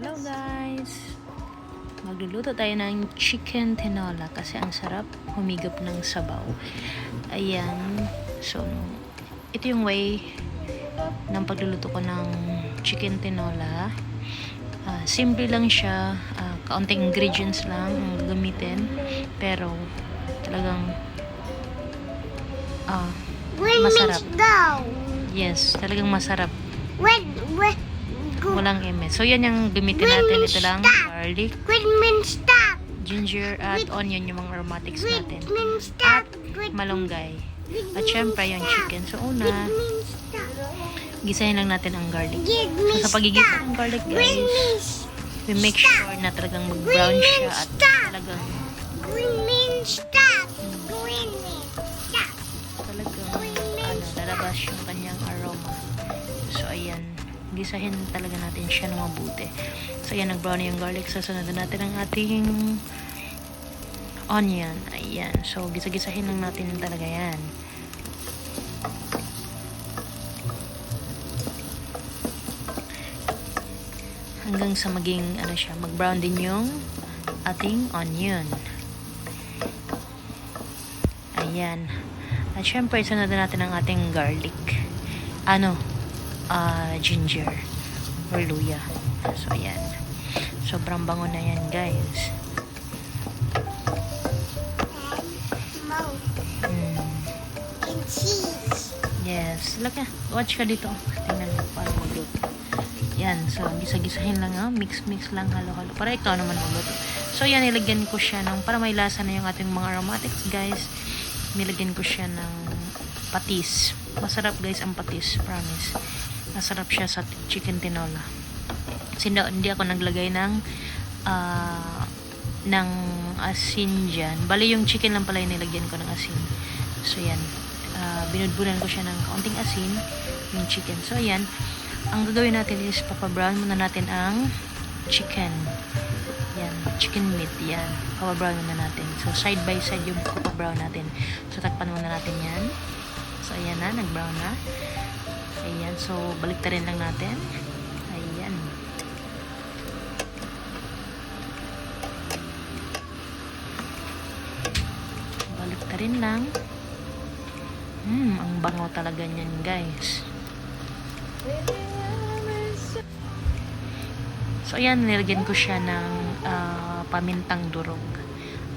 Hello guys! Magluluto tayo ng chicken tinola kasi ang sarap humigop ng sabaw. Ayan. So, ito yung way ng pagluluto ko ng chicken tinola. Simple lang siya. Kaunting ingredients lang ang gamitin. Pero, talagang masarap. Yes, talagang masarap. Walang eme. So, yan yung gamitin natin. Ito lang, garlic, ginger, at onion, yung mga aromatics natin. At malunggay. At syempre, yung chicken. So, una, gisahin lang natin ang garlic. So, sa pagigisa ng garlic, guys, we make sure na talagang mag-brown siya at talagang lalabas yung kanyang aroma. So, ayan. Gisahin talaga natin siya ng mabuti. So, ayan, nag-brown yung garlic. Sasunod natin ang ating onion. Ayan. So, gisa-gisahin lang natin talaga yan. Hanggang sa maging, mag-brown din yung ating onion. Ayan. At syempre, sunod natin ang ating garlic. Ginger or luya. So, ayan. Sobrang bango na yan, guys. And cheese. Yes. Watch ka dito. Tingnan mo paano magluto. Yan. So, gisa-gisahin lang. Mix-mix lang. Halo-halo. Para ikaw naman magluto. So, yan. Nilagyan ko siya ng, para may lasa na yung ating mga aromatics, guys. Nilagyan ko siya ng patis. Masarap, guys, ang patis. Promise. Masarap siya sa chicken tinola. Kasi hindi ako naglagay ng asin dyan. Bali yung chicken lang pala yung nilagyan ko ng asin. So yan. Binudburan ko siya ng kaunting asin yung chicken. So yan. Ang gagawin natin is papabrown muna natin ang chicken. Yan. Chicken meat. Yan. Papabrown muna natin. So side by side yung papabrown natin. So takpan muna natin yan. So ayan na. Nag-brown na. Ayan, so baliktarin lang natin. Ayan. Baliktarin lang. Ang bango talaga niyan, guys. So ayan, nilagyan ko siya ng pamintang durog.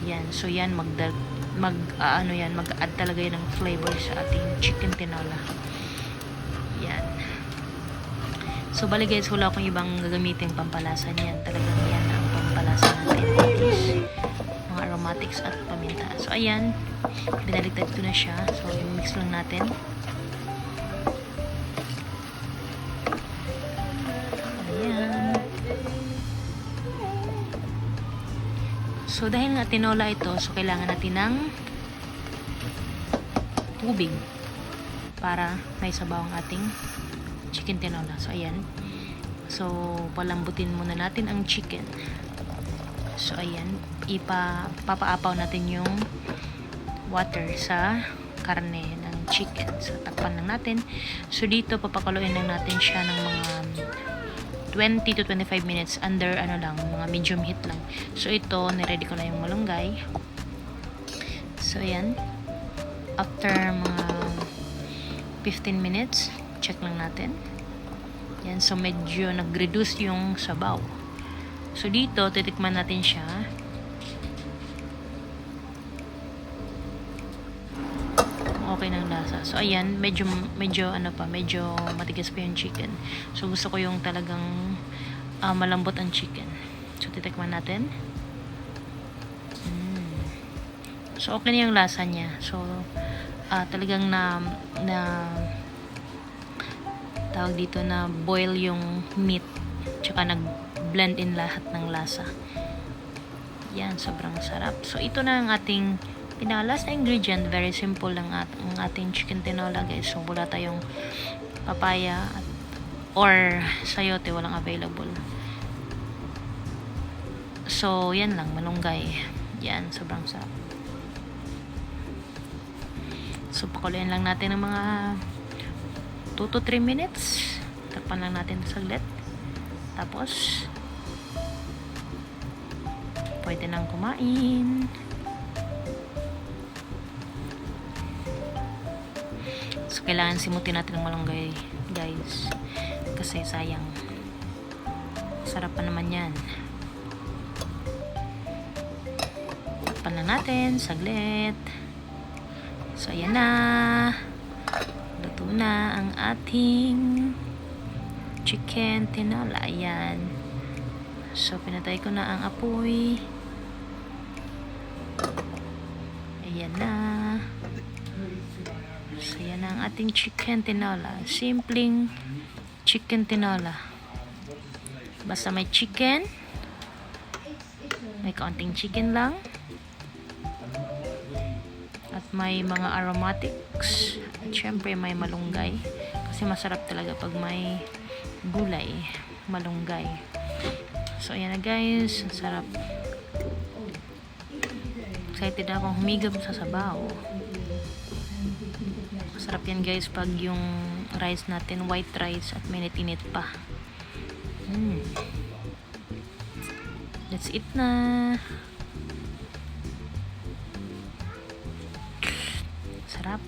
Ayan, so yan mag-add talaga yan ng flavor sa ating chicken tinola. Yan. So, bali guys, wala akong ibang gagamitin pampalasa niyan. Talagang yan ang pampalasa natin. Is mga aromatics at paminta. So, ayan. Binaligtad ko na siya. So, i-mix lang natin. Ayan. So, dahil nga tinola ito, so kailangan natin ng tubig para may sabaw ang ating chicken tinola. So, ayan. So, palambutin muna natin ang chicken. So, ayan. Papaapaw natin yung water sa karne ng chicken. So, takpan lang natin. So, dito, papakuluin lang natin siya ng mga 20 to 25 minutes under, mga medium heat lang. So, ito, niready ko na yung malunggay. So, ayan. After mga 15 minutes, check lang natin. Yan, so medyo nag-reduce yung sabaw. So dito, titikman natin siya. Okay ng lasa. So ayan, medyo matigas pa yung chicken. So gusto ko yung talagang malambot ang chicken. So titikman natin. So okay na yung lasa niya. So talagang tawag dito na boil yung meat tsaka nag-blend in lahat ng lasa. Yan, sobrang sarap. So ito na ang ating pinaka-last na ingredient. Very simple lang ang ating chicken tinola, guys. So wala tayong papaya or sayote, walang available. So yan lang, malunggay. Yan, sobrang sarap. So, pakuluin lang natin ng mga 2 to 3 minutes. Takpan lang natin saglit. Tapos, pwede nang kumain. So, kailangan simutin natin ng malunggay, guys. Kasi sayang. Sarap pa naman yan. Takpan na natin, saglit. So, ayan na. Luto na ang ating chicken tinola. Ayan. So, pinatay ko na ang apoy. Ayan na. So, yan ang ating chicken tinola. Simpleng chicken tinola. Basta may chicken. May kaunting chicken lang. At may mga aromatics. At syempre may malunggay. Kasi masarap talaga pag may gulay. Malunggay. So, ayan na guys. Sarap. Excited akong humigop sa sabaw. Sarap yan guys pag yung rice natin white rice at minute-init pa. Let's eat na. Sarap.